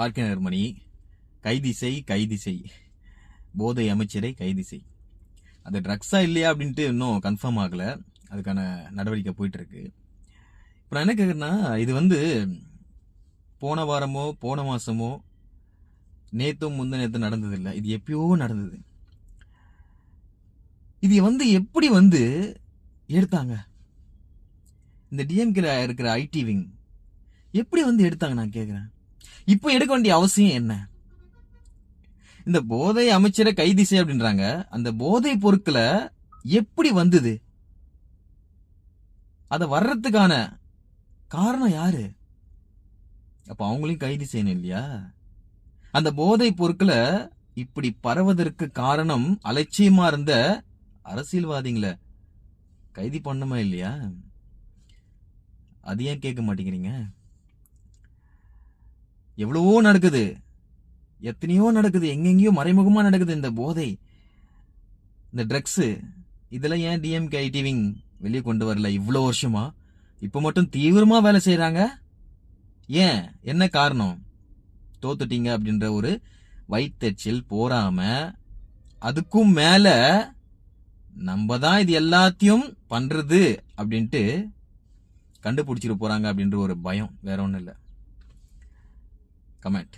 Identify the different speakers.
Speaker 1: RK நகர்மணி, கைது செய், போதை அமைச்சரை கைது செய். அது ட்ரக்ஸா இல்லையா அப்படின்ட்டு இன்னும் கன்ஃபார்ம் ஆகல. அதுக்கான நடவடிக்கை போயிட்டு இருக்கு. இப்போ நான் என்ன கேட்குறேன்னா, இது போன வாரமோ போன மாசமோ நேத்தும் முந்த நேத்து நடந்தது இல்லை. இது எப்பயோ நடந்தது. இது எப்படி எடுத்தாங்க? இந்த டிஎம்கே இருக்கிற ஐடி விங் எப்படி எடுத்தாங்க நான் கேக்குறேன். இப்போ எடுக்க வேண்டிய அவசியம் என்ன? இந்த போதை அமைச்சரை கைது செய் அப்படின்றாங்க. அந்த போதை பொருட்களை எப்படி வந்தது? அத வர்றதுக்கான காரணம் யாரு? அப்ப அவங்களையும் கைது செய்யணும் இல்லையா? அந்த போதை பொருட்களை இப்படி பரவதற்கு காரணம் அலட்சியமா இருந்த அரசியல்வாதிகளை கைது பண்ணுமா இல்லையா? அது ஏன் கேட்க மாட்டேங்கிறீங்க? எவ்வளவோ நடக்குது, எத்தனையோ நடக்குது, எங்கெங்கயோ மறைமுகமா நடக்குது. இந்த போதை, இந்த ட்ரக்ஸ், இதெல்லாம் ஏன் டிஎம்கே ஐடி விங் வெளியே கொண்டு வரல இவ்வளவு வருஷமா? இப்ப மட்டும் தீவிரமா வேலை செய்யறாங்க. ஏன்? என்ன காரணம்? தோத்துட்டீங்க அப்படின்ற ஒரு வயிற்றெச்சில் போராம, அதுக்கும் மேல நம்ம தான் இது எல்லாத்தையும் பண்றது அப்படின்ட்டு கண்டுபிடிச்சிட்டு போறாங்க அப்படின்ற ஒரு பயம், வேற ஒண்ணும் இல்ல. கமெண்ட்.